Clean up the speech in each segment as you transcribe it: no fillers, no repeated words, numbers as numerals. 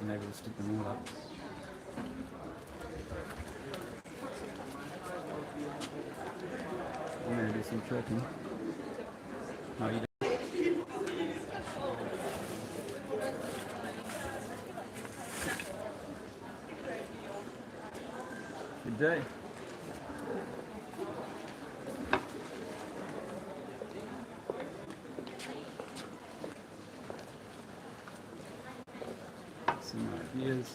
been able to stick them all up. I'm going to do some chalking. How are you doing? Good day. Some ideas.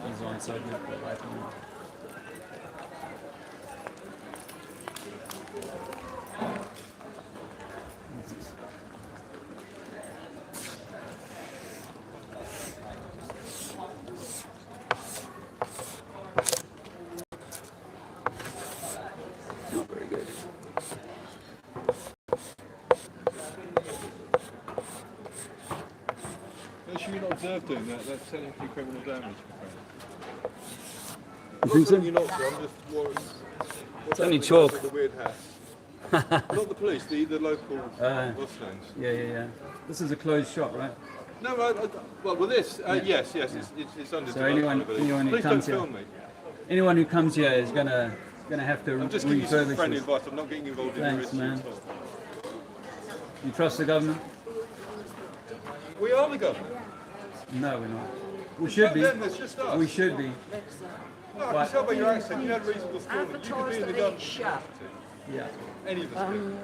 He's on side of the right one. Not very good. Should we not observe doing that? That's technically criminal damage. You think so? You're not, I'm just worried. It's only chalk. With the weird hat. Not the police, the local Muslims. Yeah. This is a closed shop, right? No, well, with this, yes, it's under. So anyone who please comes don't here, film me. anyone who comes here is gonna have to I'm just giving you some refurbish friendly this. advice. I'm not getting involved in Thanks, the man. at all. You trust the government? We are the government. No, we're not. We should be. Them, it's just us. We should be. No, I can tell by your accent. You had reasonable thought. You could be in the government. Yeah. Any of us could.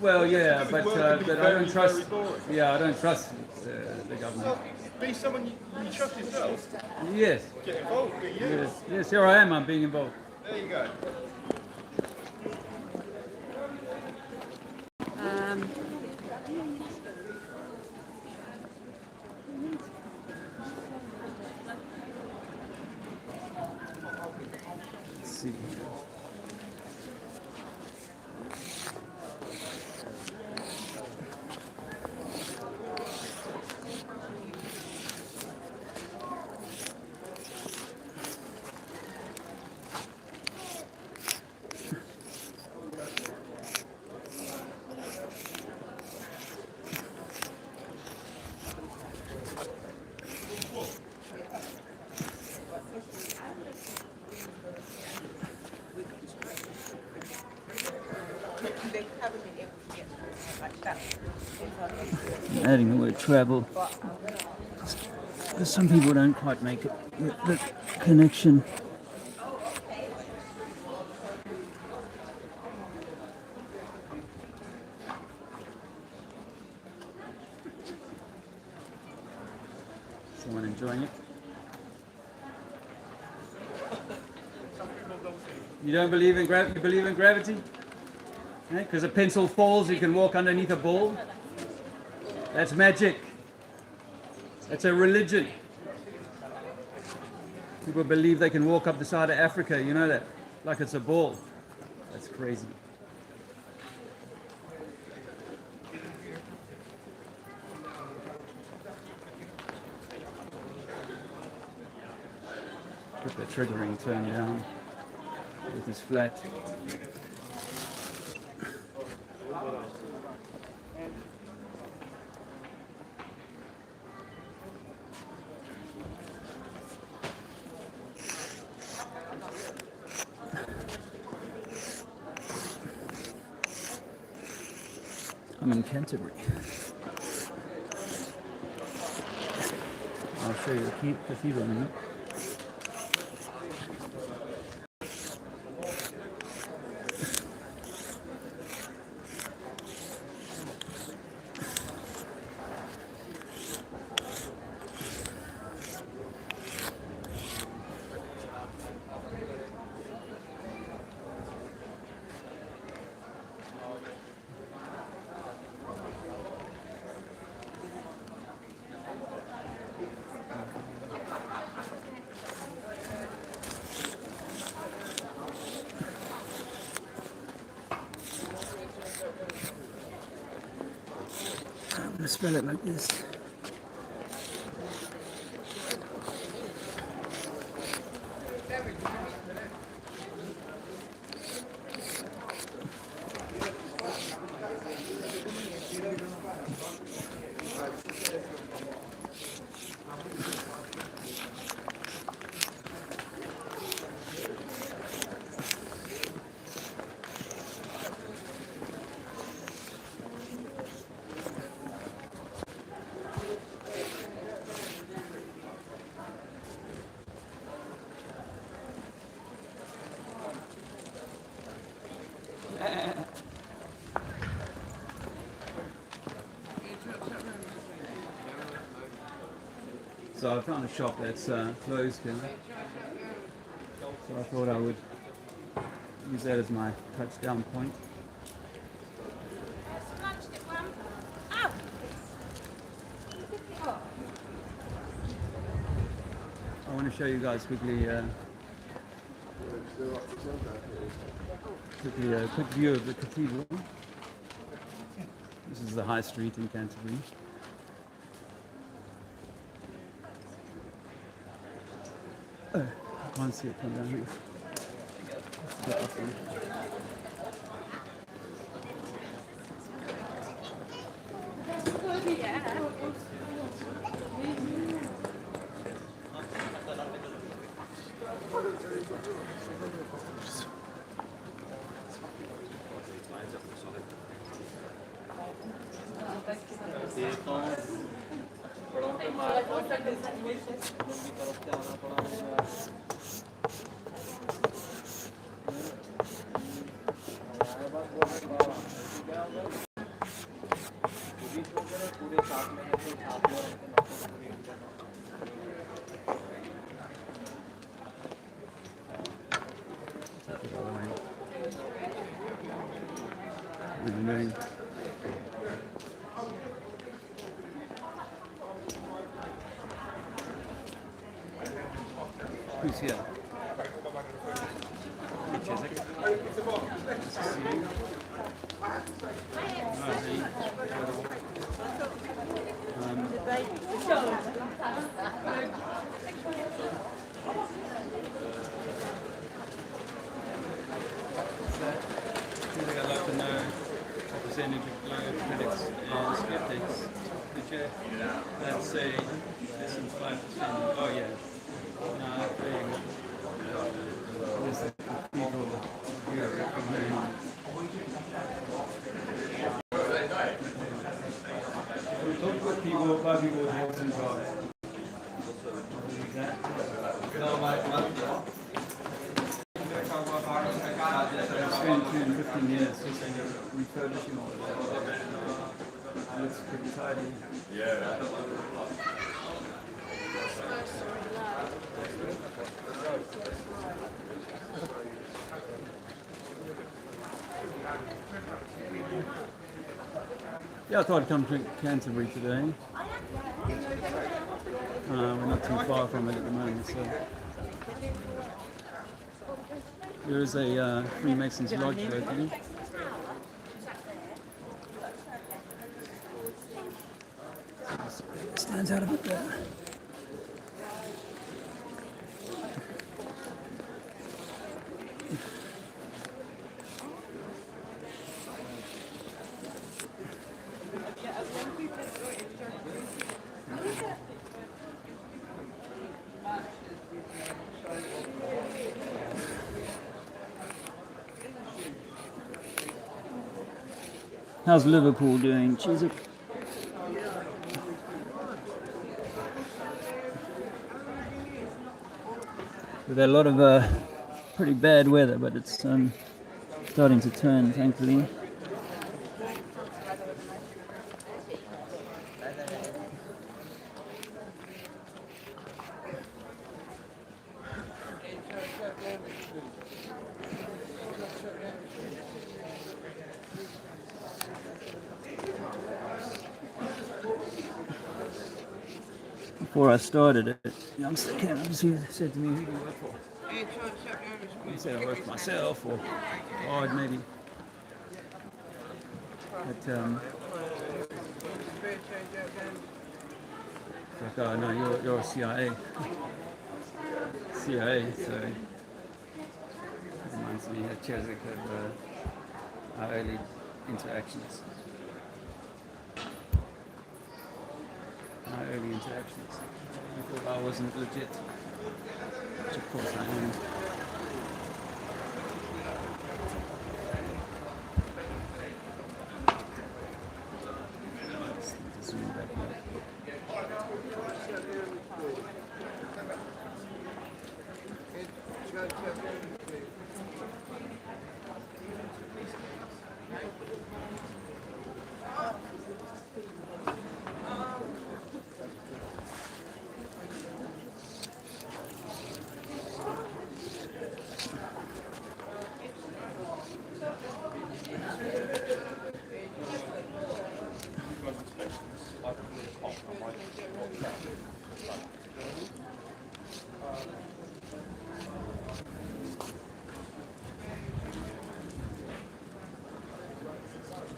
Well, yeah, but Work can be I very, don't trust. very boring. Yeah, I don't trust the government. Well, be someone you trust yourself. Yes. Get involved. Be you. Yes. Here I am. I'm being involved. There you go. Let's see. Adding the word travel, because some people don't quite make it, the connection. Someone enjoying it? You don't believe in gravity? You believe in gravity? Because a pencil falls, you can walk underneath a ball. That's magic. That's a religion. People believe they can walk up the side of Africa, you know that? Like it's a ball. That's crazy. Put the triggering turn down with this flat. I'm in Canterbury. I'll show you the cathedral in a minute. spell it like this. So I found a shop that's closed here. So I thought I would use that as my touchdown point. I want to show you guys quickly a quick view of the cathedral. This is the High Street in Canterbury. I can't see it from down here. Who's here? I'd like to know what percentage of global critics and skeptics that say less than 5%. Oh yeah. No, there you go. There's the people here. We talk with people, 5 people with health and jobs. I spent 10, 15 years just refurbishing all of that. It looks pretty tidy. Yeah. Yeah, I thought I'd come to Canterbury today. We're not too far from it at the moment, so. There is a Freemasons lodge locally. Stands out a bit there. How's Liverpool doing, Chiswick? We've had a lot of pretty bad weather, but it's starting to turn, thankfully. Before I started it, youngster Cam said to me, "Who do you work for?" I said I work for myself, or maybe. But Like, oh no, you're CIA. CIA, so it reminds me of Cheswick of our early interactions. I thought I wasn't legit, which of course I am. Zoom back a bit.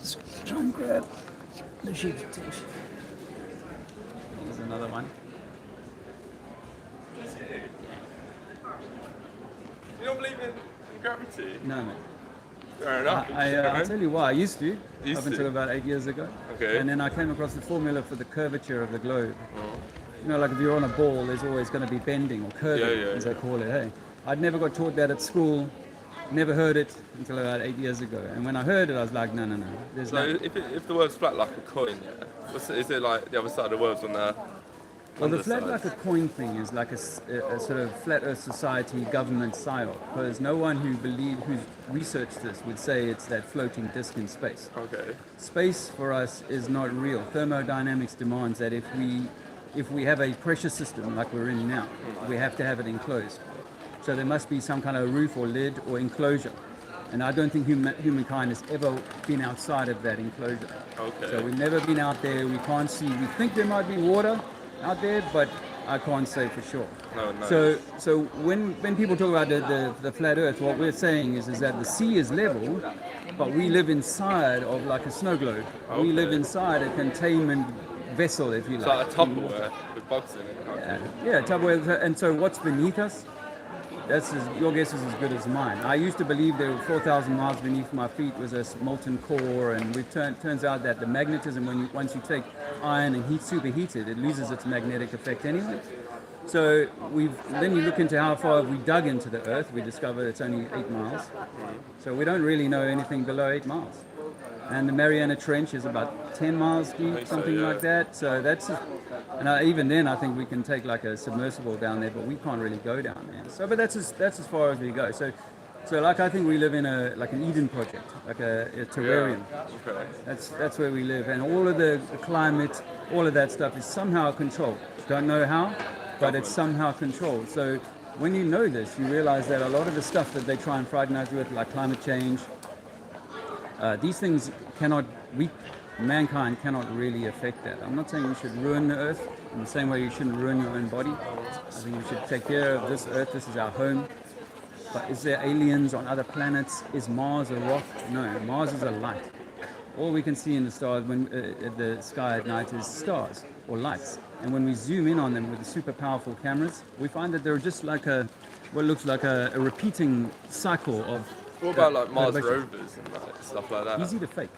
Just try and grab the sheet of tissue. Here's another one. You don't believe in gravity? No, mate. Fair enough. I'll tell you why. I used to, Used up to? until about 8 years ago. Okay. And then I came across the formula for the curvature of the globe. You know, like if you're on a ball, there's always going to be bending or curving, Yeah, as they call it. Hey, I'd never got taught that at school. Never heard it until about 8 years ago. And when I heard it, I was like, no. There's So if the world's flat like a coin, yeah, is it like the other side of the world's on the Well, the flat underside? like a coin thing is like a sort of flat Earth society government psyop, because no one who's researched this would say it's that floating disk in space. Okay. Space for us is not real. Thermodynamics demands that if we have a pressure system like we're in now, we have to have it enclosed. So there must be some kind of roof or lid or enclosure. And I don't think humankind has ever been outside of that enclosure. Okay. So we've never been out there. We can't see. We think there might be water out there, but I can't say for sure. No. So when people talk about the flat Earth, what we're saying is that the sea is level, but we live inside of like a snow globe. We live Okay. inside a containment vessel, if you It's like. like a Tupperware with bugs in it. Yeah, Tupperware. And so what's beneath us? Your guess is as good as mine. I used to believe there were 4,000 miles beneath my feet was a molten core, and turns out that the magnetism, once you take iron and superheat it, it loses its magnetic effect anyway. So then you look into how far we dug into the Earth, we discover it's only 8 miles. So we don't really know anything below 8 miles. And the Mariana Trench is about 10 miles deep, something like that. So that's, even then I think we can take like a submersible down there, but we can't really go down there. So, but that's as far as we go. So like I think we live in an Eden project, like a terrarium. Yeah. Okay. That's where we live, and all of the climate, all of that stuff is somehow controlled. Don't know how, but it's somehow controlled. So when you know this, you realize that a lot of the stuff that they try and frighten us with, like climate change, these things mankind cannot really affect that. I'm not saying you should ruin the Earth in the same way you shouldn't ruin your own body. I think we should take care of this Earth. This is our home. But is there aliens on other planets? Is Mars a rock? No, Mars is a light. All we can see in the stars the sky at night is stars or lights. And when we zoom in on them with the super powerful cameras, we find that they're just like what looks like a repeating cycle of. What about like Mars perturbations. rovers and like stuff like that? Easy to fake.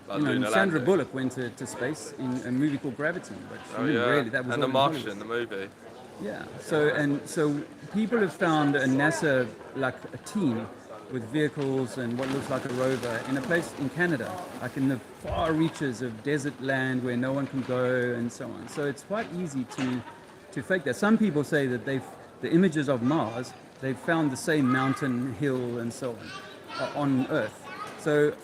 Like You know, lunar Sandra landing? Bullock went to space in a movie called Gravity, but she Oh didn't yeah. really. That was And all The in Hollywood. Martian, the movie. Yeah. So people have found a NASA like a team with vehicles and what looks like a rover in a place in Canada, like in the far reaches of desert land where no one can go and so on. So it's quite easy to fake that. Some people say that the images of Mars, they've found the same mountain, hill and so on Earth. So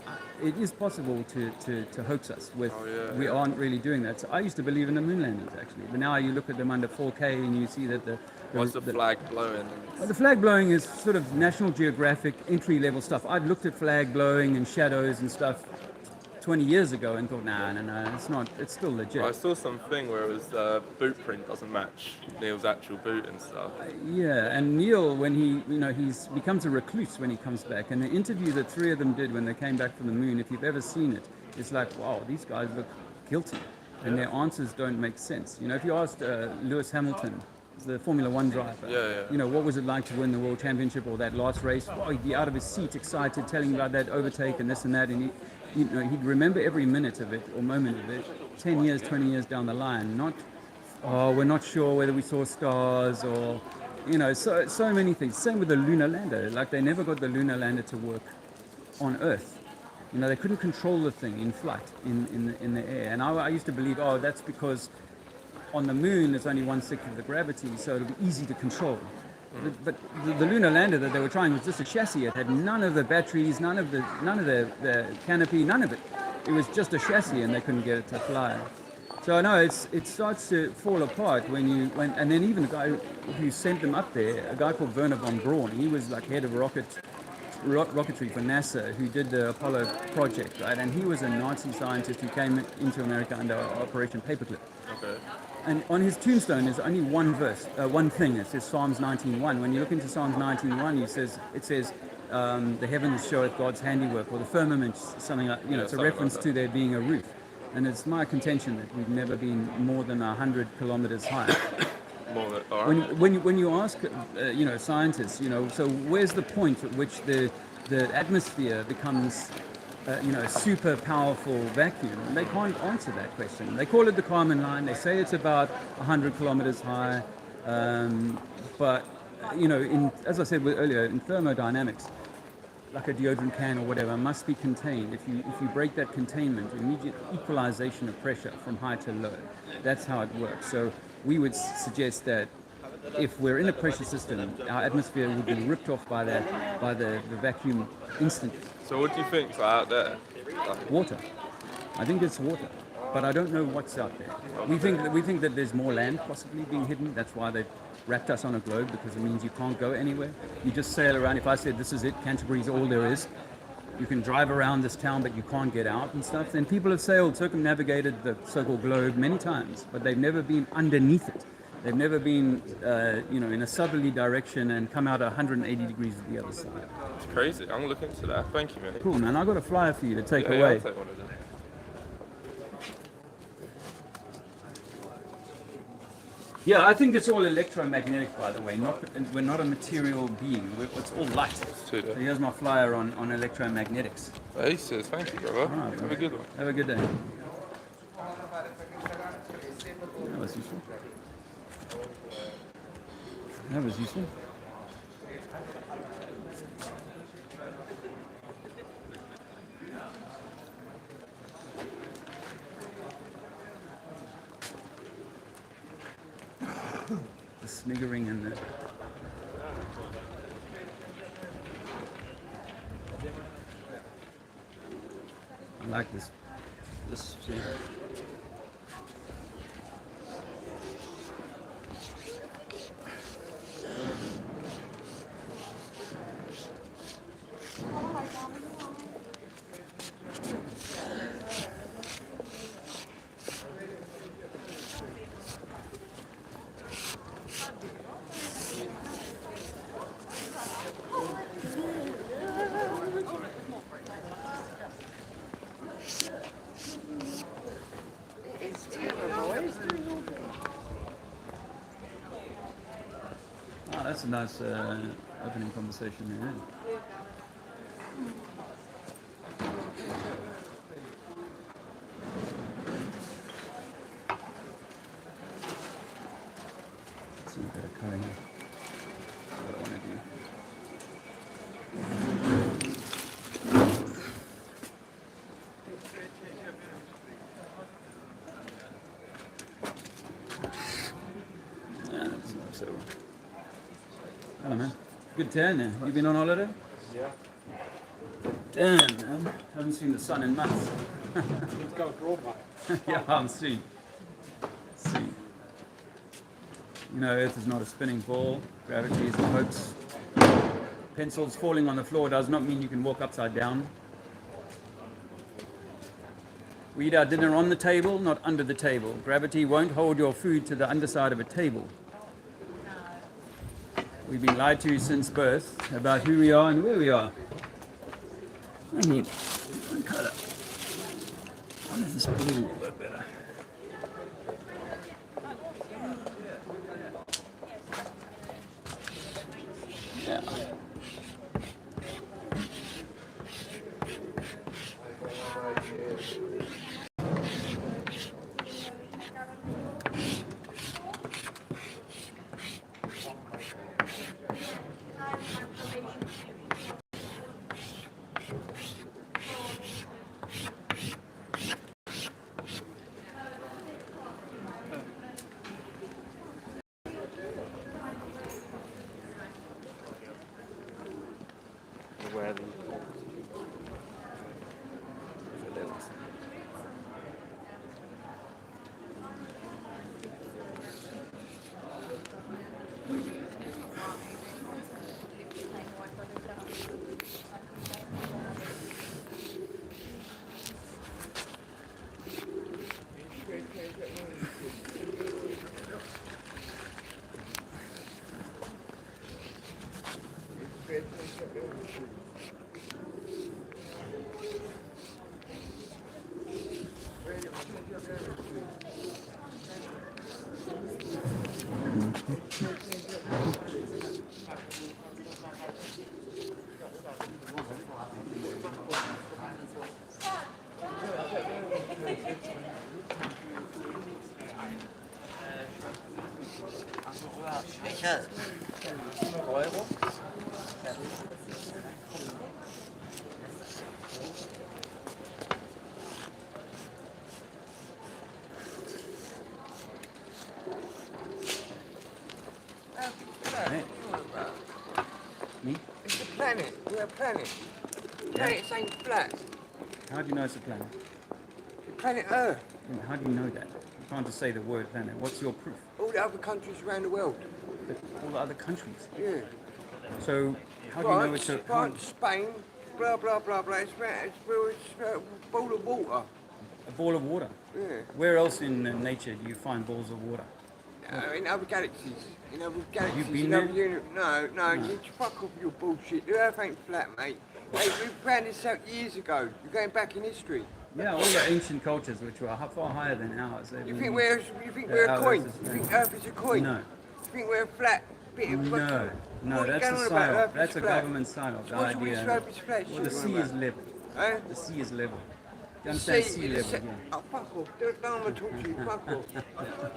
it is possible to hoax us with, we aren't really doing that. So I used to believe in the moon landings actually, but now you look at them under 4K and you see that What's the flag blowing? well, the flag blowing is sort of National Geographic entry-level stuff. I've looked at flag blowing and shadows and stuff 20 years ago and thought, no, it's not. It's still legit. I saw something where it was the boot print doesn't match Neil's actual boot and stuff. Yeah, and Neil, when he becomes a recluse when he comes back. And the interview that 3 of them did when they came back from the moon, if you've ever seen it, it's like, wow, these guys look guilty. and their answers don't make sense. You know, if you asked Lewis Hamilton, the Formula One driver, you know, what was it like to win the World Championship or that last race? Oh, he'd be out of his seat, excited, telling about that overtake and this and that, and you know, he'd remember every minute of it or moment of it, 10 years, 20 years down the line. Not, oh, we're not sure whether we saw stars or, you know, so many things. Same with the lunar lander. Like, they never got the lunar lander to work on Earth. You know, they couldn't control the thing in flight, in the air. And I used to believe, oh, that's because on the moon there's only 1/6 of the gravity, so it'll be easy to control. But the lunar lander that they were trying was just a chassis. It had none of the batteries, none of the canopy, none of it. It was just a chassis, and they couldn't get it to fly. So I know it starts to fall apart and then even the guy who sent them up there, a guy called Werner von Braun, he was like head of rocketry for NASA, who did the Apollo project, right? And he was a Nazi scientist who came into America under Operation Paperclip. Okay. And on his tombstone there's only one verse, one thing. It says Psalms 19:1. When you look into Psalms 19:1, it says, the heavens showeth God's handiwork, or the firmament, something like, you know, it's a reference to there being a roof. And it's my contention that we've never been more than 100 kilometers high. When you ask, you know, scientists, you know, so where's the point at which the atmosphere becomes, you know, a super powerful vacuum? And they can't answer that question. They call it the Kármán line. They say it's about 100 kilometers high, but you know, as I said earlier, in thermodynamics, like a deodorant can or whatever must be contained. If you break that containment, immediate equalization of pressure from high to low. That's how it works. So we would suggest that if we're in a pressure system, our atmosphere would be ripped off by the vacuum instantly. So what do you think's out there? Water. I think it's water, but I don't know what's out there. We think that there's more land possibly being hidden. That's why they've wrapped us on a globe, because it means you can't go anywhere. You just sail around. If I said this is it, Canterbury's all there is, you can drive around this town, but you can't get out and stuff. Then people have sailed, circumnavigated the so-called globe many times, but they've never been underneath it. They've never been, you know, in a southerly direction and come out 180 degrees at the other side. It's crazy. I'm gonna look into that. Thank you, man. Cool, man. I got a flyer for you to take away. Yeah, I'll take one of them. Yeah, I think it's all electromagnetic, by the way. We're not a material being. It's all light. So here's my flyer on electromagnetics. Aces, thank you, brother. Right, have a good one. Have a good day. That was useful. That was useful. The sniggering and the... I like this shape. Oh, that's a nice opening conversation there. Let's see a bit of cutting. That's what I want to do. Hello, man. Good turn there. You been on holiday? Yeah. Damn, man. Haven't seen the sun in months. It's got a broad, mate. Yeah, I'm seeing. See. You know, Earth is not a spinning ball. Gravity is a hoax. Pencils falling on the floor does not mean you can walk upside down. We eat our dinner on the table, not under the table. Gravity won't hold your food to the underside of a table. We've been lied to since birth about who we are and where we are. I need one colour. One of this blue will work better. where the Me? It's a planet. We're a planet. Planets ain't flat. How do you know it's a planet? The planet Earth. How do you know that? You can't just say the word planet. What's your proof? All the other countries around the world. All the other countries. Yeah. So how do you know it's a France, Spain, blah, blah, blah, blah. It's a bowl of water. A ball of water? Yeah. Where else in nature do you find balls of water? In other galaxies. In other galaxies. been in there? other no. You fuck off your bullshit. The Earth ain't flat, mate. Hey, we found this out years ago. You're going back in history. Yeah, all the ancient cultures, which were far higher than ours. You think we're a coin? You think Earth is a coin? No. You think we're a flat bit of fucking... No, What are you that's a going on about? psyop. Earth That's is a flat. government psyop. The What's all this idea. Earth is flat Well, the shit sea on is about? level. Eh? The sea is level. You The understand sea, sea the level? sea. Yeah. Oh, fuck off. Don't want to talk to you. Fuck off.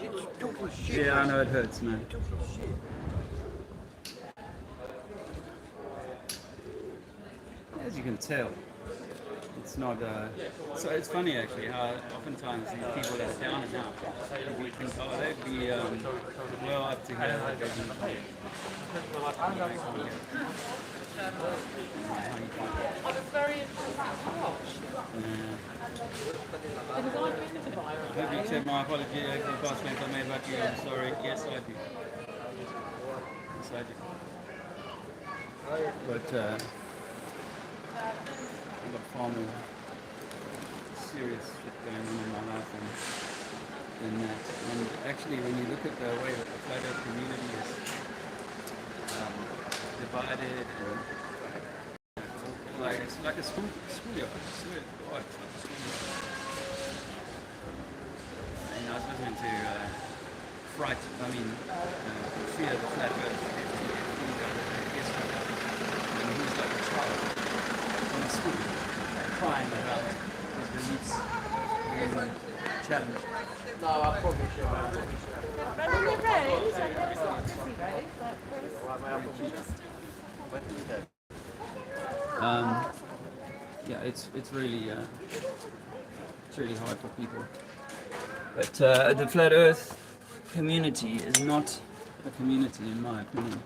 You're just talking shit. Yeah, I mate. know it hurts, man. You're talking shit. As you can tell, it's not. So it's funny actually how oftentimes these people that are down and out, we think, oh, they'd be well up to here. I hope you accept my apology for the past comments I made about you. I'm sorry. Yes, I do. Yes, I do. But I've got far more serious shit going on in my life than that. And actually, when you look at the way that the flat earth community is divided, and like it's like a schoolyard. I swear to God, it's like a schoolyard. And I was listening to Fear the Flat Earth. And he was like a child in school, crying about his beliefs being challenged. No, I probably should. Yeah, it's really hard for people. But the flat Earth community is not a community, in my opinion.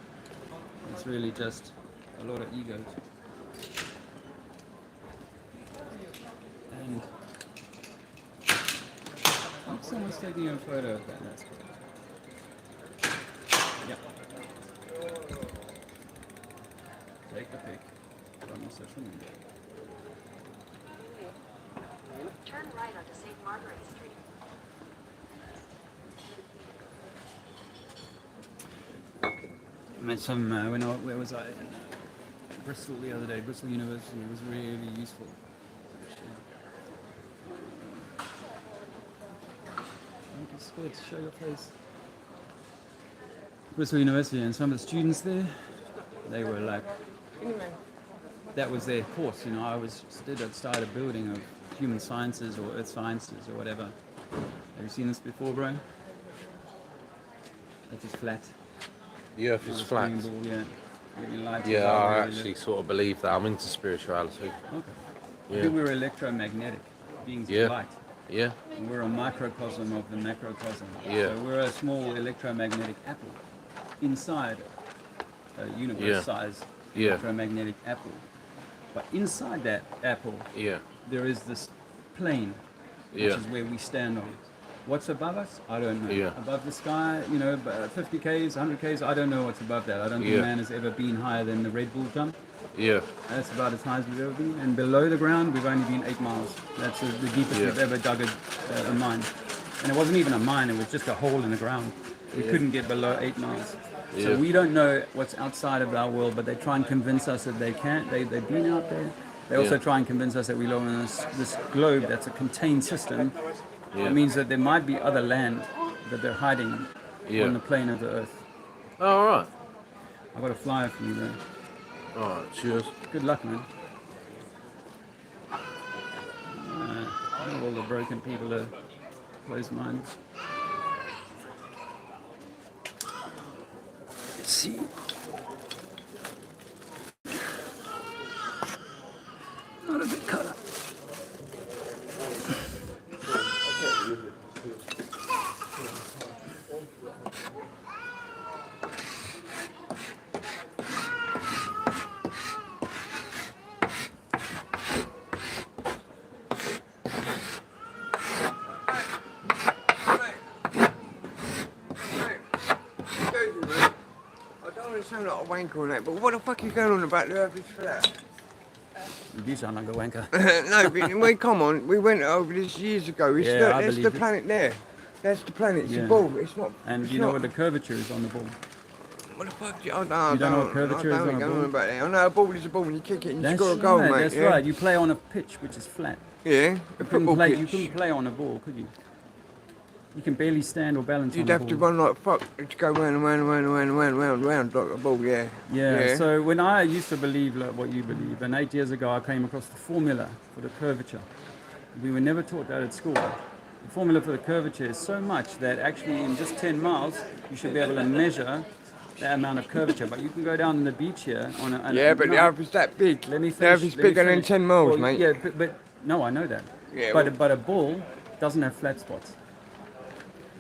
It's really just a lot of egos. And someone's taking a photo of that. That's good. Yep. Take the pic from your social media. Turn right onto St. Margaret Street. I met some, where was I? In Bristol the other day, Bristol University. It was really useful. It's good to show your face. Bristol University, and some of the students there, they were like, that was their course, you know. I started a building of human sciences or earth sciences or whatever. Have you seen this before, bro? It is flat. The Earth is flat. Ball, yeah. Really light, Yeah, bizarre, I really actually sort of believe that. I'm into spirituality. Okay. Yeah. I think we're electromagnetic beings Yeah. of light. Yeah, And we're a microcosm of the macrocosm. Yeah. So we're a small electromagnetic apple inside a universe-sized Yeah. electromagnetic apple. But inside that apple, Yeah. there is this plane, which Yeah. is where we stand on. What's above us? I don't know. Yeah. Above the sky, 50 k's, 100 k's, I don't know what's above that. I don't think Yeah. man has ever been higher than the Red Bull jump. Yeah. That's about as high as we've ever been. And below the ground, we've only been 8 miles. That's the deepest Yeah. we've ever dug a mine. And it wasn't even a mine, it was just a hole in the ground. We couldn't get below 8 miles. So Yeah. we don't know what's outside of our world, but they try and convince us that they can't. They've been out there. They also Yeah. try and convince us that we live on this globe that's a contained system. Yeah. It means that there might be other land that they're hiding Yeah. on the plane of the earth. Oh, all right. I've got a flyer for you though. All right. Cheers. Good luck, man. All the broken people are closed minds. Let's see. Not a big colour. I don't want to sound like a wanker on that, but what the fuck are you going on about the Earth is flat? You do sound like a wanker. No, but come on, we went over this years ago. It's Yeah, I that's the believe it. planet there. That's the planet. It's Yeah. a ball. It's not. And it's you know not, what the curvature is on the ball? What the fuck? I don't know what curvature is I on a don't know ball? about that. I know a ball is a ball when you kick it and you That's score a goal, right, mate. that's yeah? right. You play on a pitch which is flat. Yeah, a You football couldn't pitch. play on a ball, could you? You can barely stand or balance You'd on a have ball. to run like fuck to go round and round and round and round and round and round like a ball. Yeah. Yeah, so when I used to believe like what you believe, and 8 years ago I came across the formula for the curvature. We were never taught that at school. The formula for the curvature is so much that actually in just 10 miles you should be able to measure that amount of curvature. But you can go down on the beach here on a... Yeah, but the Earth is that big. Let me The finish. Earth is let me bigger than finish. 10 miles, Well, mate. Yeah, but no, I know that. Yeah, But a ball doesn't have flat spots.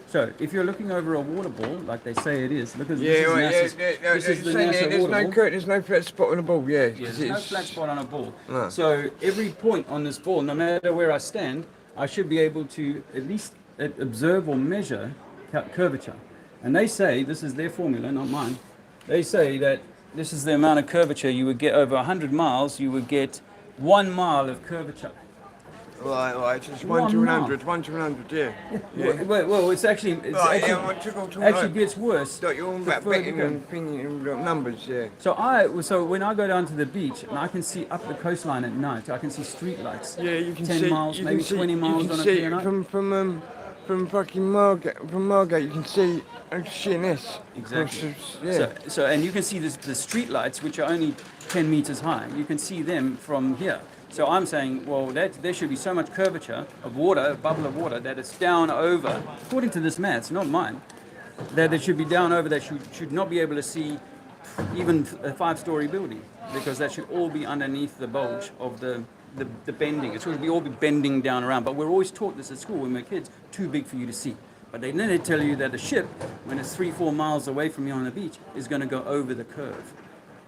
So if you're looking over a water ball, like they say it is, look at Yeah, this is well, NASA's, yeah, this is the saying NASA there's water no ball. there's no flat spot on the ball. Yeah, Yeah, 'cause there's no it's- flat spot on a ball. No. So every point on this ball, no matter where I stand, I should be able to at least observe or measure curvature. And they say, this is their formula, not mine, they say that this is the amount of curvature you would get over 100 miles, you would get 1 mile of curvature. Right, it's 1 1 to mile. 100, 1 to 100, yeah. Well, it's actually, Right, yeah, I took all to actually know. gets worse. Like you're on the about further you betting go. and thinking and numbers, yeah. So when I go down to the beach and I can see up the coastline at night, I can see street lights. Yeah, you can 10 see. miles, you maybe can see, 20 miles you can on a see clear night. from fucking Margate, you can see Sheerness. Exactly. Yeah. So and you can see the street lights, which are only 10 meters high. You can see them from here. So I'm saying, well, there should be so much curvature of water, a bubble of water, that it's down over, according to this maths, not mine, that it should be down over that should not be able to see even a 5-story building, because that should all be underneath the bulge of the bending. It should all be bending down around. But we're always taught this at school when we're kids, too big for you to see. But then they tell you that a ship, when it's 3-4 miles away from you on the beach, is going to go over the curve.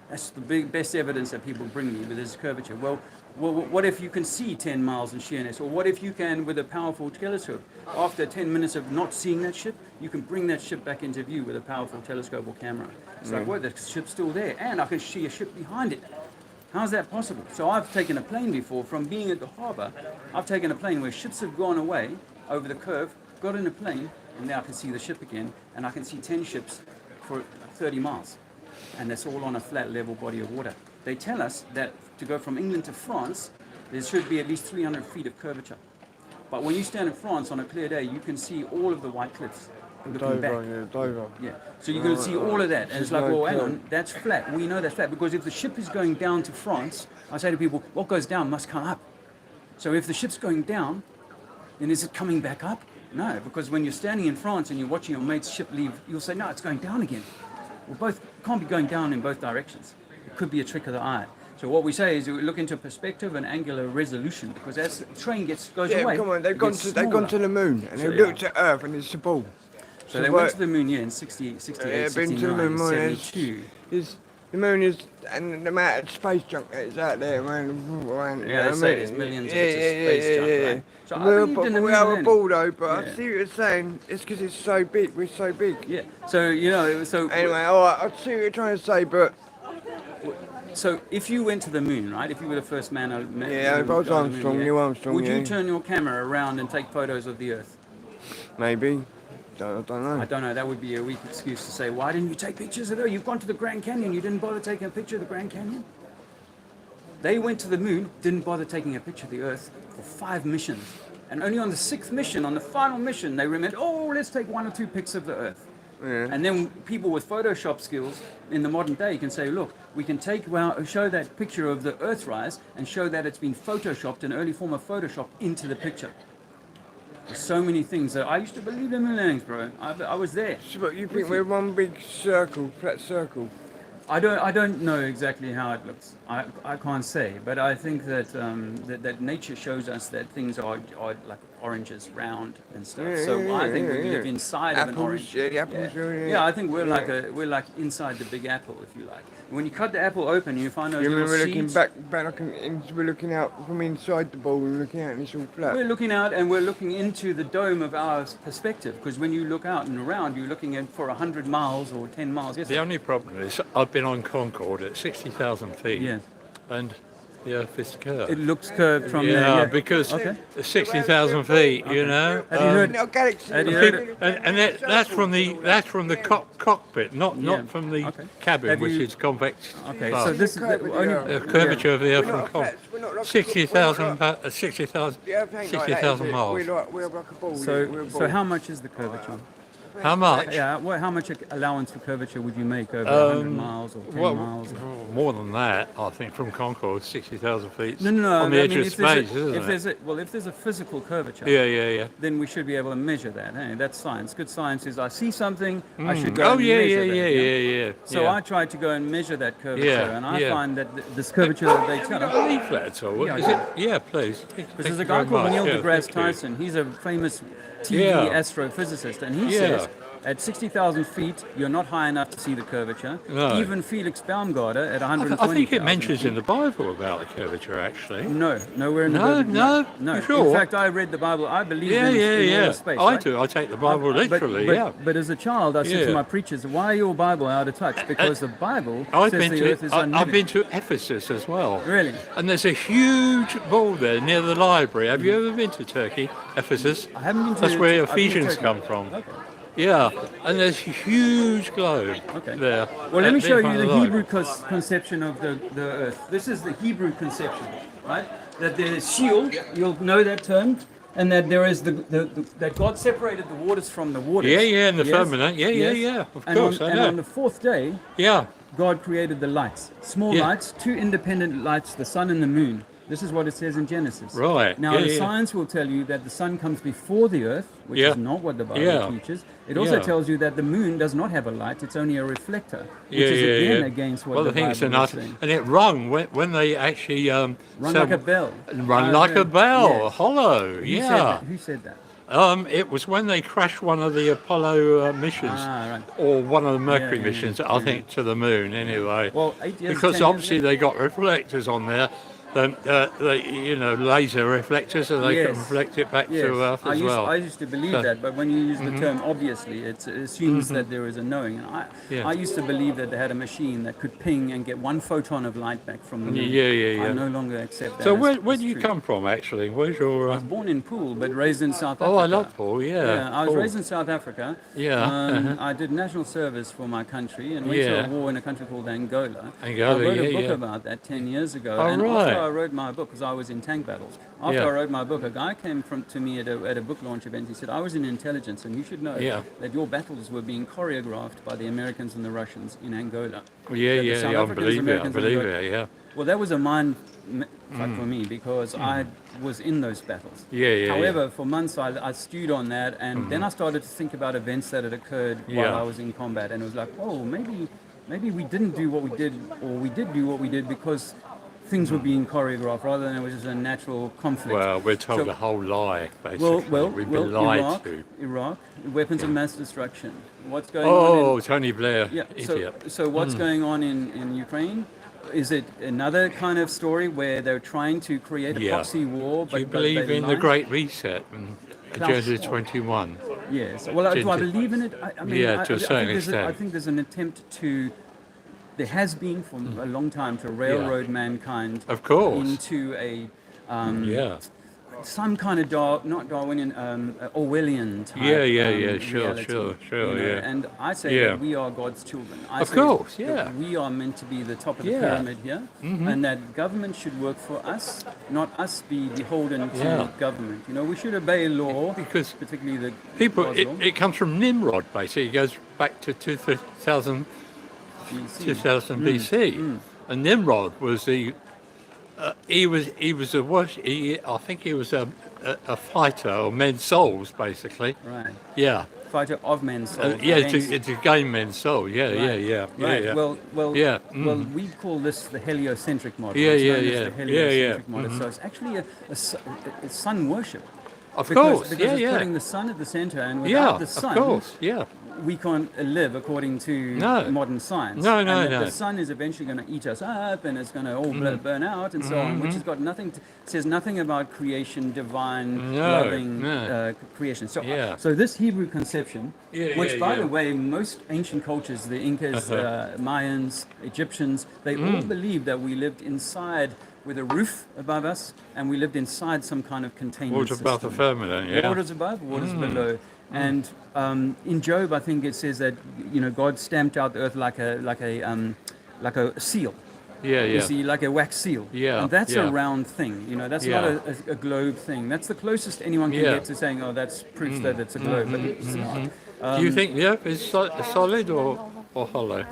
That's the best evidence that people bring me with this curvature. Well, what if you can see 10 miles in Sheerness? Or what if you can, with a powerful telescope, after 10 minutes of not seeing that ship, you can bring that ship back into view with a powerful telescope or camera? It's like, well, the ship's still there, and I can see a ship behind it. How's that possible? So I've taken a plane before, from being at the harbour, I've taken a plane where ships have gone away over the curve, got in a plane, and now I can see the ship again, and I can see 10 ships for 30 miles. And that's all on a flat, level body of water. They tell us that to go from England to France, there should be at least 300 feet of curvature. But when you stand in France on a clear day, you can see all of the white cliffs looking back. Dover. Yeah, so you can see all of that, and it's like, no well, hang curve. on, that's flat. We know that's flat, because if the ship is going down to France, I say to people, what goes down must come up. So if the ship's going down, then is it coming back up? No, because when you're standing in France and you're watching your mate's ship leave, you'll say, no, it's going down again. Well, both can't be going down in both directions. It could be a trick of the eye. So what we say is we look into perspective and angular resolution, because as the train goes Yeah, away, come on, they've it gone gets to the moon and So, they've yeah. looked at Earth and it's a ball. So they went to the moon, yeah, in 68, Yeah, been to the 69, moon. 72. The moon is, and the amount of space junk that is out there, man. Yeah, they say there's millions of bits of space junk, right? So I believed in the we moon are a landing. ball though, but I Yeah. see what you're saying. It's because it's so big. We're so big. Yeah. So you know, Anyway, alright, I see what you're trying to say, but So if you went to the moon, right? If you were the first man, yeah, if I was Armstrong, Neil Armstrong, would yeah. you turn your camera around and take photos of the Earth? maybe. I don't know. I don't know. That would be a weak excuse to say, why didn't you take pictures of the Earth? You've gone to the Grand Canyon. You didn't bother taking a picture of the Grand Canyon. They went to the moon, didn't bother taking a picture of the Earth for 5 missions, and only on the 6th mission, on the final mission, they remembered, oh, let's take 1 or 2 pics of the Earth. Yeah. And then people with Photoshop skills in the modern day can say, look, we can show that picture of the Earthrise and show that it's been photoshopped, an early form of Photoshop, into the picture. There's so many things that I used to believe in moon landings, bro. I was there. So, but you think we're one big circle, flat circle? I don't know exactly how it looks. I can't say, but I think that that nature shows us that things are like oranges, round and stuff. I think we live inside of an orange. Yeah, the apples. Yeah, I think we're like inside the big apple, if you like. When you cut the apple open, you find those You little remember looking seeds. back we're looking out from inside the bowl and looking out and it's all flat. We're looking out and we're looking into the dome of our perspective, because when you look out and around, you're looking at for 100 miles or 10 miles. Yes, The only problem is I've been on Concorde at 60,000 feet, yeah. and the Earth is curved. It looks curved from yeah, there. Yeah, because Okay. 60,000 feet, you know. Have you heard? No, galaxy. Have you heard That's from the cockpit, not Yeah. from the Okay. cabin, Have which you- is convex. Okay, glass. so this is the only. The curvature of the Earth We're from not Concorde. flats, we're not like 60,000 we're 60,000 miles. We're like a ball. we're a So ball. how much is the curvature? How much? Yeah, how much allowance for curvature would you make over 100 miles or 10 Well, miles? more than that, I think, from Concorde, 60,000 feet. No. On the I edge mean, of if there's space, isn't it? if there's a physical curvature, Yeah. then we should be able to measure that. Hey, that's science. Good science is I see something, I should go Oh, and yeah. measure that. Yeah. So I tried to go and measure that curvature, Yeah, and I yeah. find that this curvature that they Have tell you us. got a leaflet at all? Yeah, I Is do. it? Yeah, please. Because there's a guy called Neil deGrasse Tyson. He's a famous TV Yeah. astrophysicist, and he Yeah. says at 60,000 feet, you're not high enough to see the curvature. No. Even Felix Baumgartner at 120,000. I think it mentions in the Bible about the curvature, actually. No, nowhere in the No, Bible. no, you In sure? fact, I read the Bible. I believe Yeah, in all space. I right? do. I take the Bible literally, But as a child, I said to Yeah. my preachers, why are your Bible out of touch? Because the Bible I've says been the earth is I've unliving. been to Ephesus as well. Really? And there's a huge ball there near the library. Have you ever been to Turkey, Ephesus? I haven't been to That's where I've been to Ephesians Turkey. come from. Okay. Yeah, and there's a huge globe Okay. there. Well, let me in show front you of the library. Hebrew conception of the earth. This is the Hebrew conception, right? That there is shield, you'll know that term, and that there is that God separated the waters from the waters. Yeah, and the Yes? firmament. Yeah, Yes? of And course, on, I and know. on the 4th day, Yeah, God created the lights, small Yeah. lights, 2 independent lights, the sun and the moon. This is what it says in Genesis. Right, Now, yeah, the yeah. science will tell you that the sun comes before the earth, which Yeah. is not what the Bible Yeah. teaches. It also Yeah. tells you that the moon does not have a light; it's only a reflector, which is again against what well, the I think Bible it's is enough. saying. And it rung when they actually Run said- like a bell. Run like a bell, Yes. hollow. Who Yeah. said that? Who said that? It was when they crashed one of the Apollo missions, Right. or one of the Mercury yeah, missions, yeah. I think, to the moon anyway. Well, 8 years, Because 10 years obviously ago- they got reflectors on there, laser reflectors, so they can Yes. reflect it back Yes. to Earth as well. I used to believe So- that, but when you use the term obviously, it assumes that there is a knowing. And Yeah. I used to believe that they had a machine that could ping and get 1 photon of light back from the moon. Yeah. I no longer accept that. So as- where as do you true. come from, actually? Where's your... I was born in Poole, but raised in South Africa. oh, I love Paul, yeah. Yeah, I was Paul. raised in South Africa. Yeah. I did national service for my country and went Yeah. to a war in a country called Angola. Angola, I wrote a yeah, book yeah. about that 10 years ago. Oh, and right. after I wrote my book, because I was in tank battles, after Yeah. I wrote my book, a guy came to me at a book launch event. He said, I was in intelligence and you should know Yeah. that your battles were being choreographed by the Americans and the Russians in Angola. Yeah, That the South I Africans, believe it, Americans, and the- yeah. Well, that was a mind fuck for me because I was in those battles. Yeah. However, for months I stewed on that, and then I started to think about events that had occurred while Yeah. I was in combat, and it was like, oh, maybe we didn't do what we did, or we did do what we did because things were being choreographed rather than it was just a natural conflict. Well, we're told So- a whole lie, basically. We've been lied to. Iraq, weapons of mass destruction. What's going on? Oh, Tony Blair, idiot. So what's going on in Ukraine? Is it another kind of story where they're trying to create a proxy war? Do you but believe they in the lie? Great Reset and Genesis 21? Yes. Well, do I believe in it? I mean, Yeah, to a certain I extent. think there's an attempt to. There has been for a long time to railroad mankind Of course. into a Yeah. some kind of not Darwinian, Orwellian type. Sure, reality, sure, you know. And I say that we are God's children. I Of say course, that yeah. we are meant to be the top of the Yeah. pyramid here, and that government should work for us, not us be beholden to government. You know, we should obey law, Because particularly the people, God's law. it comes from Nimrod, basically. It goes back to 2000 BC. And Nimrod was he was a I think he was a fighter of men's souls, basically. Right. Yeah. Fighter of men's souls. Yeah, against- to gain men's soul. Yeah, Right. Right. yeah. Well, Yeah. well, we call this the heliocentric model. Yeah, It's yeah, known as yeah. The heliocentric Yeah, model. So it's actually it's sun worship. Of Because course. it's Yeah, putting yeah. the sun at the center, and Yeah, without the sun, of course. Yeah. we can't live according to No. modern science. No, and no, that no. The sun is eventually going to eat us up, and it's going to all burn out, and so on. Which has got nothing. Says nothing about creation, divine, No, loving no. creation. So, Yeah. so this Hebrew conception, Yeah, which, yeah, by yeah. the way, most ancient cultures, the Incas, Mayans, Egyptians, they all believed that we lived inside with a roof above us, and we lived inside some kind of containment Waters system. above the firmament, yeah. Waters above, waters below. And in Job, I think it says that God stamped out the earth like a seal. Yeah, You yeah. see, like a wax seal. Yeah, And that's yeah. a round thing. That's Yeah. not a globe thing. That's the closest anyone can Yeah. get to saying, oh, that's proof that it's a globe. But it's not. Do you think the Earth is solid or hollow?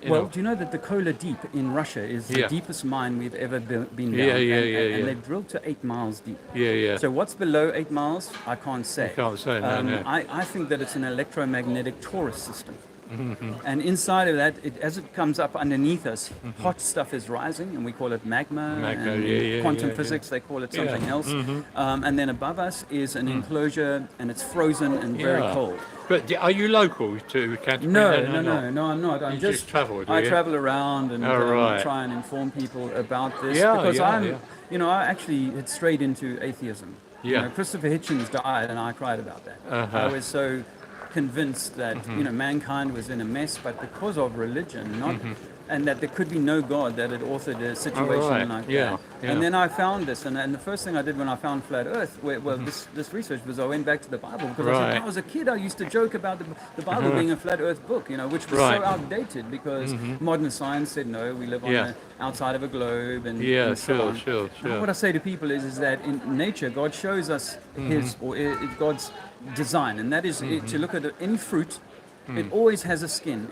Well, do you know that the Kola Deep in Russia is the Yeah. deepest mine we've ever been down? Yeah, yeah, and, yeah, and yeah. they've drilled to 8 miles deep. Yeah, yeah. So what's below 8 miles? I can't say. You can't say, no, no. I think that it's an electromagnetic torus system. Mm-hmm. And inside of that, as it comes up underneath us, hot stuff is rising, and we call it magma. Magma, and yeah, quantum yeah. physics, they call it Yeah. something else. And then above us is an enclosure, and it's frozen and very Yeah. cold. But are you local to Canterbury? No, not? no, I'm not. I'm You just travel, do I you? travel around and Oh, right. try and inform people about this Yeah, because yeah, I'm, yeah. I actually had strayed into atheism. Yeah. Christopher Hitchens died, and I cried about that. I was so convinced that mankind was in a mess, but because of religion, not. And that there could be no God that had authored a situation right. like Yeah, that. yeah. And then I found this, and the first thing I did when I found flat Earth, this research was I went back to the Bible because I said, Right. when I was a kid, I used to joke about the Bible being a flat Earth book, which was Right. so outdated because modern science said no, we live on Yeah. the outside of a globe, and Yeah, and so sure, on. sure, Now, sure. what I say to people is that in nature, God shows us God's design, and that is to look at any fruit. It always has a skin.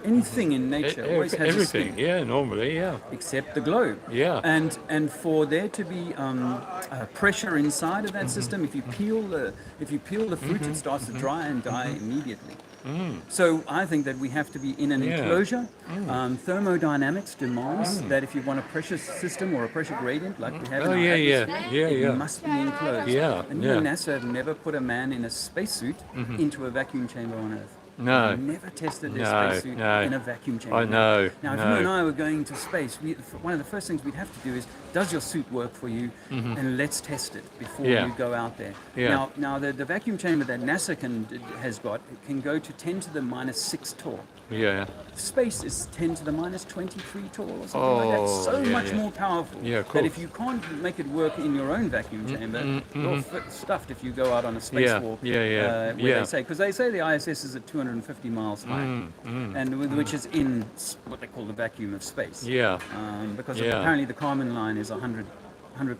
Anything in nature always has a Everything, skin, yeah, normally, yeah. except the globe. Yeah. And for there to be pressure inside of that system, if you peel the fruit, it starts to dry and die immediately. So I think that we have to be in an Yeah. enclosure. Thermodynamics demands that if you want a pressure system or a pressure gradient like we have in Oh, our yeah, yeah, atmosphere, yeah, it yeah. must be enclosed. Yeah, And yeah. NASA have never put a man in a spacesuit into a vacuum chamber on Earth. No. They've never tested their No, spacesuit no. in a vacuum chamber. I know, Now, if no. you and I were going to space, one of the first things we'd have to do is, does your suit work for you? And let's test it before Yeah. you go out there. Yeah. Now the vacuum chamber that NASA has got can go to 10 to the minus 6 tall. Yeah. Space is 10 to the minus 23 tall or something like that. Oh, So yeah, much yeah. more powerful Yeah, of that course. if you can't make it work in your own vacuum chamber, you're stuffed if you go out on a spacewalk. Yeah, yeah, Where yeah. they say, because they say the ISS is at 250 miles high, which is in what they call the vacuum of space. Yeah. Because Yeah. apparently the Kármán line is 100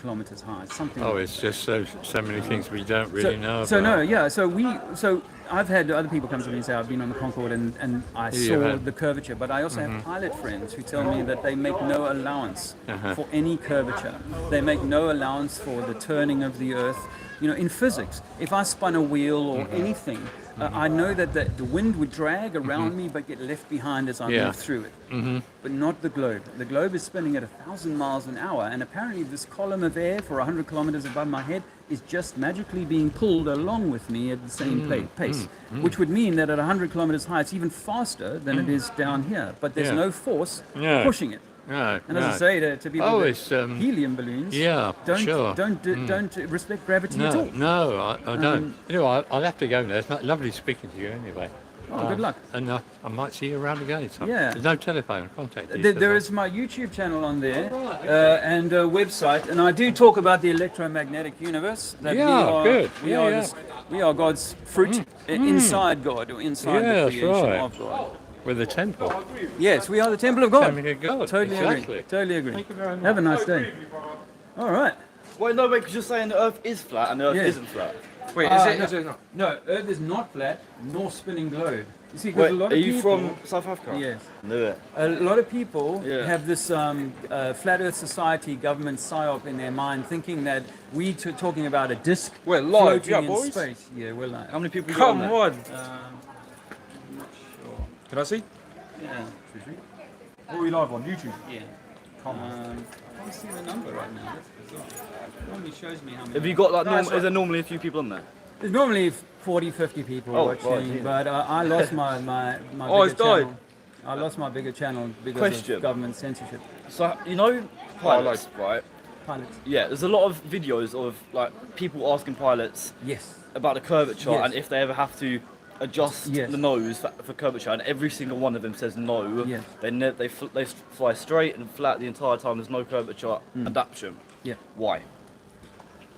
kilometers high, something. Oh, like it's just so many things we don't really know so about. no, yeah. So I've had other people come to me and say I've been on the Concorde and I You saw have. the curvature, but I also have pilot friends who tell me that they make no allowance Uh-huh. for any curvature. They make no allowance for the turning of the Earth. In physics, if I spun a wheel or anything, I know that the wind would drag around me but get left behind as I move through it. But not the globe. The globe is spinning at 1,000 miles an hour, and apparently this column of air for 100 kilometers above my head is just magically being pulled along with me at the same pace, which would mean that at 100 kilometers high it's even faster than it is down here, but there's no force pushing it. No, And as I say to people with it's helium balloons, don't respect gravity at all. No, I don't. I'll have to go there. It's lovely speaking to you anyway. Oh, good luck. And I might see you around again. So Yeah. there's no telephone contact. There is my YouTube channel on there and a website, and I do talk about the electromagnetic universe. That good. We are God's fruit inside God, or inside the creation of God. With the temple. Yes, we are the temple of God. Temple of God. Totally Exactly. agree. Totally agree. Thank you very much. Have a nice day. All right. Wait, no, wait, because you're saying the Earth is flat and the Earth Yeah. isn't flat. Wait, is it not? No, Earth is not flat, nor spinning globe. You see, because Wait, a lot are of you people, from South Africa? Yes. No. A lot of people Yeah. have this Flat Earth Society government psyop in their mind, thinking that talking about a disc We're live, floating yeah, in boys. space. Yeah, we're live. How many people you got Come on on. I'm not sure. Can I see? Yeah. What are we live on YouTube? Yeah. Come on. I can't see the number right now. That's bizarre. It normally shows me how many. Have you got like, No, it's is there normally a few people on there? There's normally 40, 50 people Oh, watching, right, yeah. but I lost my Oh, it's bigger died. channel. I lost my bigger channel because Question. of government censorship. So, you know pilots, right? Pilots. Yeah, there's a lot of videos of like people asking pilots Yes. about the curvature Yes. and if they ever have to adjust Yes. the nose for curvature, and every single one of them says no. Yes. They fly straight and flat the entire time. There's no curvature adaptation. Yeah. Why?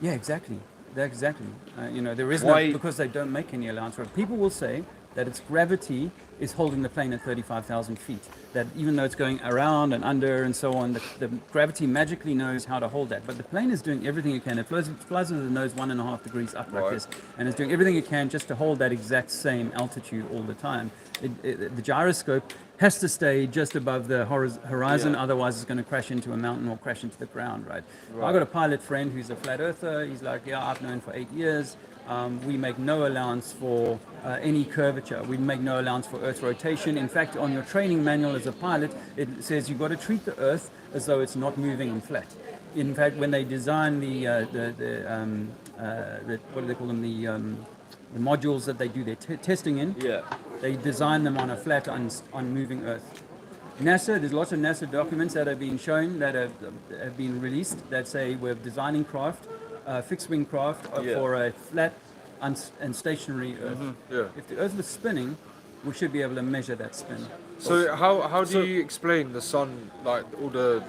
Yeah, exactly. Exactly. There is Why- no, because they don't make any allowance for it. People will say that its gravity is holding the plane at 35,000 feet. That even though it's going around and under and so on, the gravity magically knows how to hold that. But the plane is doing everything it can. It flies with the nose 1.5 degrees up like Right. this, and it's doing everything it can just to hold that exact same altitude all the time. The gyroscope has to stay just above the horizon, otherwise it's going to crash into a mountain or crash into the ground, right? I've got a pilot friend who's a flat earther. He's like, yeah, I've known for 8 years. We make no allowance for any curvature. We make no allowance for Earth rotation. In fact, on your training manual as a pilot, it says you've got to treat the Earth as though it's not moving and flat. In fact, when they design the what do they call them, the modules that they do their testing in, Yeah. they design them on a flat, unmoving Earth. NASA, there's lots of NASA documents that have been shown, that have been released, that say we're designing craft, fixed wing craft for a flat and stationary Earth. Yeah. If the Earth was spinning, we should be able to measure that spin. So how do you explain the sun, like all the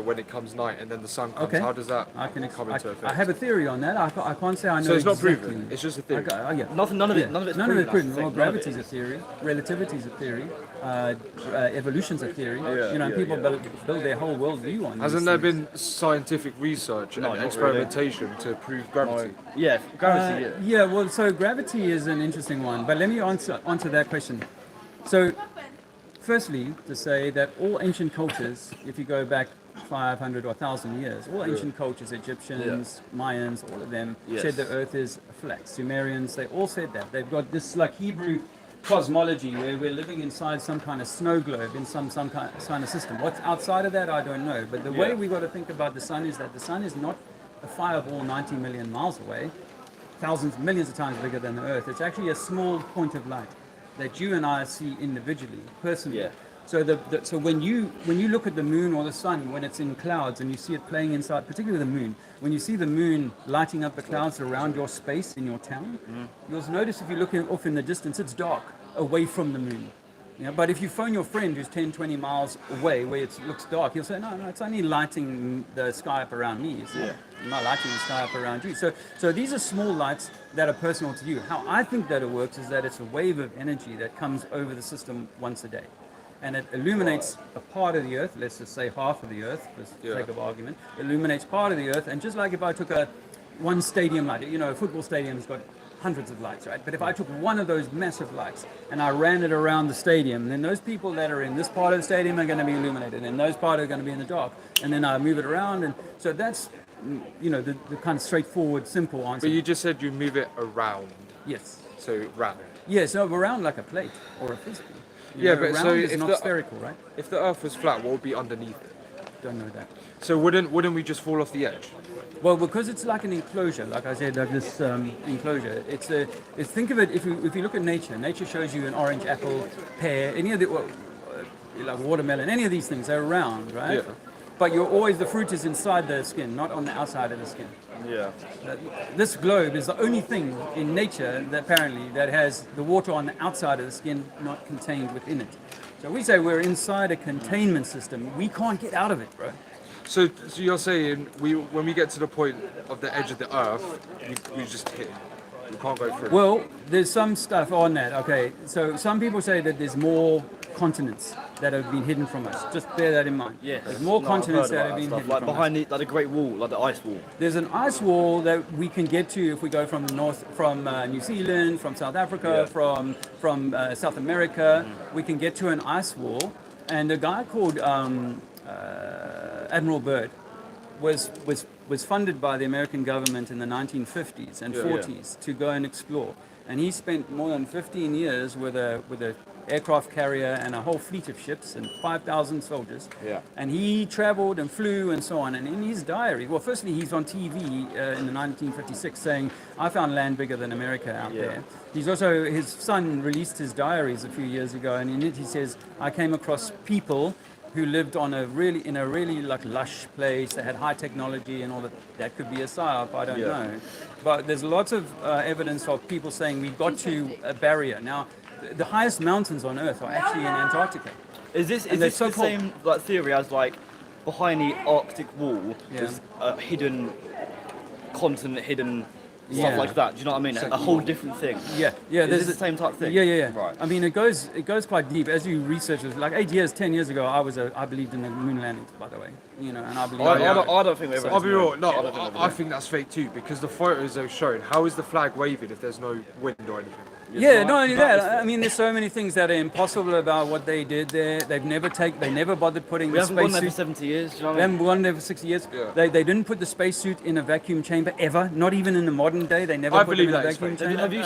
when it comes night and then the sun comes? Okay. How does that come into I effect? have a theory on that. I can't say I know So it's not exactly. proven. It's just a theory. Yeah. None of it's None of it's proven. proven. I Well, think. None of it gravity's a is. theory, relativity's a theory, evolution's a theory. Yeah, People yeah. build their whole worldview on Hasn't these there things. been scientific research No, and not experimentation to prove gravity? Yeah, gravity. Yeah, well, so gravity is an interesting one, but let me answer that question. So, firstly, to say that all ancient cultures, if you go back 500 or 1,000 years, all ancient cultures, Egyptians, Mayans, all of them, Yes. said the earth is flat. Sumerians, they all said that. They've got this like Hebrew cosmology where we're living inside some kind of snow globe in some kind of system. What's outside of that, I don't know. But the way we got to think about the sun is that the sun is not a fireball 90 million miles away, thousands, millions of times bigger than the earth. It's actually a small point of light that you and I see individually, personally. Yeah. So so when you look at the moon or the sun, when it's in clouds and you see it playing inside, particularly the moon, when you see the moon lighting up the clouds around your space in your town, you'll notice if you're looking off in the distance, it's dark away from the moon. But if you phone your friend who's 10, 20 miles away where it looks dark, he'll say, no, it's only lighting the sky up around me. It's not lighting the sky up around you. So these are small lights that are personal to you. How I think that it works is that it's a wave of energy that comes over the system once a day. And it illuminates a part of the earth, let's just say half of the earth, for the sake of argument, illuminates part of the earth. And just like if I took one stadium light, a football stadium's got hundreds of lights, right? But if I took one of those massive lights and I ran it around the stadium, then those people that are in this part of the stadium are going to be illuminated, and those parts are going to be in the dark. And then I move it around, and so that's, the kind of straightforward, simple answer. But you just said you move it around, Yes. so round. Yes, no, round like a plate or a frisbee. Yeah, but round so is if not the- spherical, right? If the Earth was flat, what would be underneath it? Don't know that. So wouldn't we just fall off the edge? Well, because it's like an enclosure, like I said, like this enclosure. It's think of it if you look at nature. Nature shows you an orange, apple, pear, any of the like watermelon, any of these things. They're round, right? Yeah. But the fruit is inside the skin, not on the outside of the skin. Yeah. This globe is the only thing in nature that apparently that has the water on the outside of the skin, not contained within it. So we say we're inside a containment system. We can't get out of it, bro. So you're saying when we get to the point of the edge of the Earth, we just hit. We can't go through. Well, there's some stuff on that. Okay, so some people say that there's more continents that have been hidden from us. Just bear that in mind. Yes. There's more No, I've continents heard that about have been stuff, hidden like from behind us. the Great Wall, like the ice wall. There's an ice wall that we can get to if we go from the north, from New Zealand, from South Africa, from South America. We can get to an ice wall, and a guy called Admiral Byrd was funded by the American government in the 1950s and 40s to go and explore. And he spent more than 15 years with a aircraft carrier and a whole fleet of ships and 5,000 soldiers. Yeah. And he traveled and flew and so on. And in his diary, well, firstly, he's on TV in the 1956 saying, "I found land bigger than America out there." He's also, his son released his diaries a few years ago, and in it he says, "I came across people who lived in a really like lush place. They had high technology and all that. That could be a psyop, I don't know. But there's lots of evidence of people saying we got to a barrier. Now, the highest mountains on Earth are actually in Antarctica. Is this And the so-called- same like theory as like behind the Arctic wall Yeah. there's a hidden continent, hidden Yeah. stuff like that? Do you know what I mean? A whole different thing. Yeah. Is There's it the same type of thing? Yeah. Right. I mean, it goes quite deep. As you research it, like 10 years ago, I believed in the moon landing, by the way. And I believe. I don't think we ever. I'll be real. No, I don't think I think that's fake too because the photos they've shown. How is the flag waving if there's no wind or anything? Yeah, not only that. I mean, there's so many things that are impossible about what they did there. They never bothered putting We the haven't gone there for spacesuit. 70 years. Do you know They what I mean? haven't gone there for 60 years. Yeah. They didn't put the spacesuit in a vacuum chamber ever. Not even in the modern day. They never I put it believe in a that is vacuum fake. chamber. Have you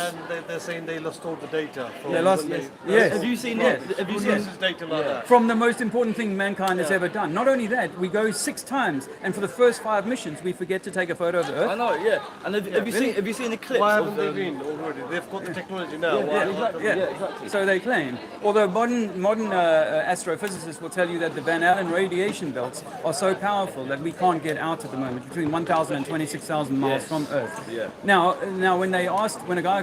They're saying they lost all the data. From They lost. when Yes. Have you seen Yes. Have you Who seen? loses data like that? From the most important thing mankind has ever done. Not only that, we go 6 times, and for the first 5 missions, we forget to take a photo of the I Earth. know, yeah. And have you seen the clips? Why of, haven't they been already? They've got the technology now. Yeah, exactly. So they claim. Although modern astrophysicists will tell you that the Van Allen radiation belts are so powerful that we can't get out at the moment, between 1,000 and 26,000 miles from Earth. Yeah. Now, when a guy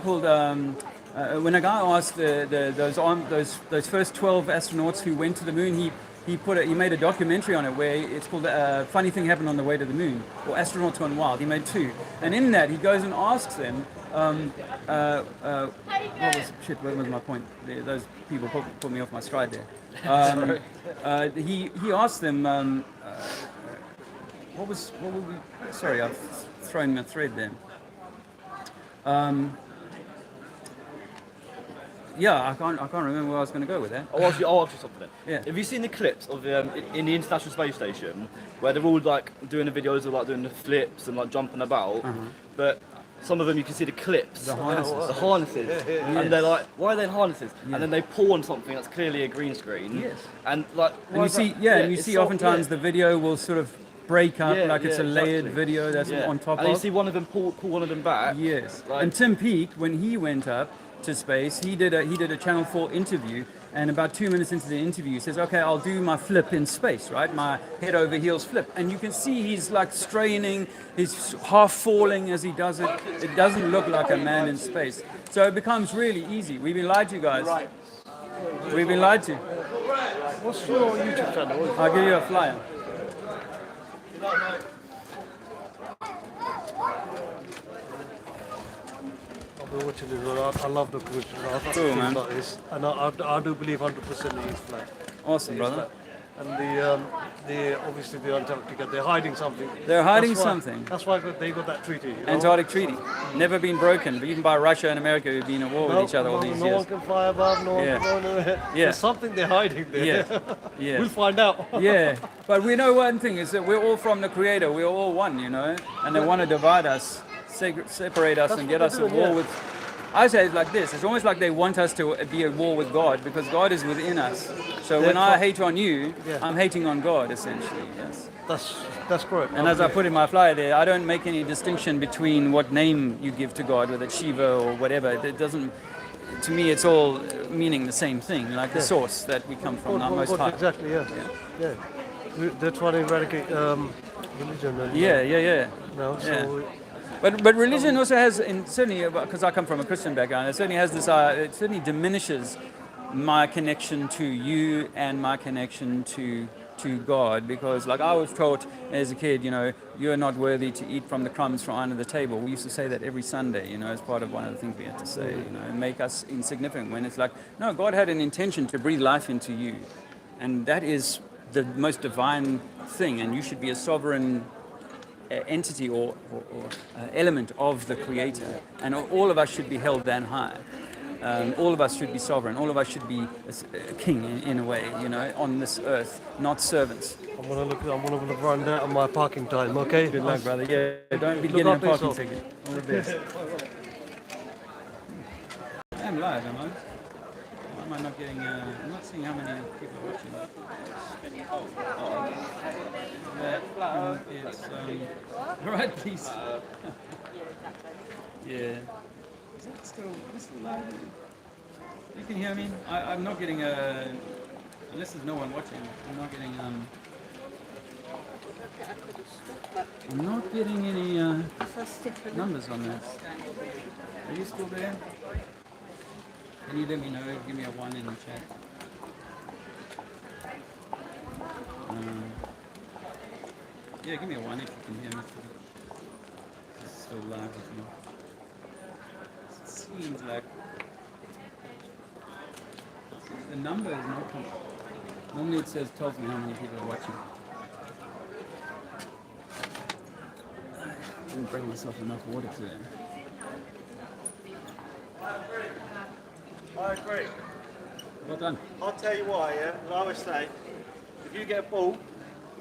asked those first 12 astronauts who went to the moon, he made a documentary on it where it's called Funny Thing Happened on the Way to the Moon, or Astronauts Gone Wild. He made 2. And in that, he goes and asks them, what was my point? Those people put me off my stride there. He asked them, sorry, I've thrown my thread there. I can't remember where I was going to go with that. I'll ask you something. Yeah. Have you seen the clips of in the International Space Station where they're all like doing the videos of like doing the flips and like jumping about, but some of them you can see the clips, The harnesses. the harnesses, and they're like, why are they in harnesses? Yeah. And then they pull on something that's clearly a green screen. Yes. And like, And why you is see, that? and you see oftentimes the video will sort of break up like it's a layered exactly. video that's on top and of. you see one of them pull one of them back. Yes. Like- And Tim Peake, when he went up to space, he did a Channel 4 interview, and about 2 minutes into the interview, he says, "Okay, I'll do my flip in space, right? My head over heels flip." And you can see he's like straining, he's half falling as he does it. It doesn't look like a man in space. So it becomes really easy. We've been lied to, guys. We've been lied to. What's your YouTube channel? I'll give you a flyer. I've been watching it. I love documentaries. Cool, man. Like this. And I do believe 100% it is flat. Awesome, brother. And the obviously the Antarctica, they're hiding something. They're hiding That's why- something. That's why they got that treaty. You know? Antarctic Treaty. Never been broken, but even by Russia and America who've been at war with each other all these no years. one can fly above, no one Yeah. can go anywhere. Yeah. There's something they're hiding there. Yeah. Yeah. We'll find out. Yeah, but we know one thing is that we're all from the Creator. We're all one, and they want to divide us, separate us, and what get they're us at doing, war yeah. with I say it like this. It's almost like they want us to be at war with God because God is within us. So when I hate on you, I'm hating on God, essentially. Yes. That's correct. And as I put in my flyer there, I don't make any distinction between what name you give to God, whether it's Shiva or whatever. It doesn't. To me, it's all meaning the same thing, like the source that we come from, not most high. Exactly. Yeah. They're trying to eradicate religion. And, Yeah. No, so Yeah. But religion also has, certainly because I come from a Christian background, it certainly has this. It certainly diminishes my connection to you and my connection to God, because like I was taught as a kid, you're not worthy to eat from the crumbs from under the table. We used to say that every Sunday, as part of one of the things we had to say, and make us insignificant. When it's like, no, God had an intention to breathe life into you, and that is the most divine thing, and you should be a sovereign entity or element of the Creator, and all of us should be held that high. All of us should be sovereign. All of us should be a king in a way, on this earth, not servants. I'm gonna run out of my parking time. Okay. Good luck, brother. Yeah, don't be getting a parking ticket. All the best. I'm live, am I? Why am I not getting? I'm not seeing how many people are watching. It's right, please. Yeah. Is it still live? You can hear me? I'm not getting unless there's no one watching, I'm not getting any numbers on that. Are you still there? Can you let me know? Give me a 1 in the chat. Yeah, give me a 1 if you can hear me. It's still live with me. Seems like the number is not. Normally it tells me how many people are watching. I didn't bring myself enough water today. I agree. Well done. I'll tell you why, yeah? I always say, if you get a ball,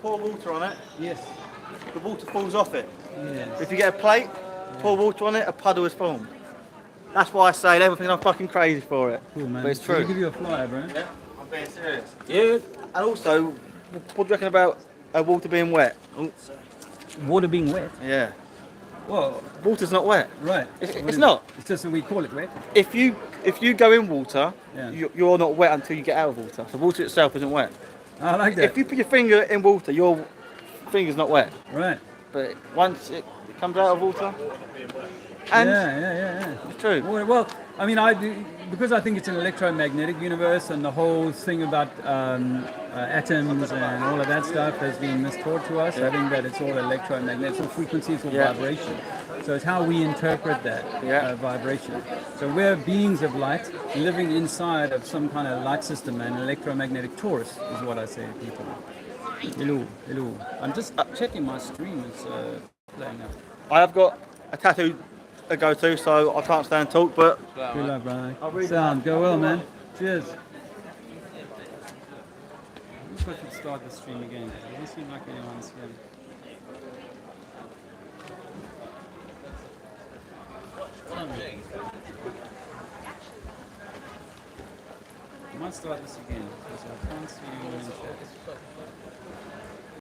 pour water on it, Yes. the water falls off it. Yes. If you get a plate, pour water on it, a puddle is formed. That's why I say it. Everything I'm fucking crazy for it. Cool, man. But it's Can I true. give you a flyer, bro? Yeah, I'm being serious. Yeah. And also, what do you reckon about water being wet? Oh, Water being wet. yeah. Well, Water's not wet. right. It's not. It's just that we call it wet. If you go in water, Yeah. you're not wet until you get out of water. The water itself isn't wet. I like that. If you put your finger in water, your finger's not wet. Right. But once it comes out of water, and Yeah. it's true. Well, I mean, because I think it's an electromagnetic universe, and the whole thing about atoms and all of that stuff has been mistaught to us. I think that it's all electromagnetic, it's all frequency, it's all vibration. So it's how we interpret that vibration. So we're beings of light living inside of some kind of light system, and electromagnetic torus is what I say to people. Hello. I'm just checking my stream. It's playing up. I have got a tattoo to go to, so I can't stand and talk, but Good luck, brother. Sound, go well, man. Cheers. I'm just going to start the stream again. It doesn't seem like anyone's here. I might start this again because I can't see anyone in chat.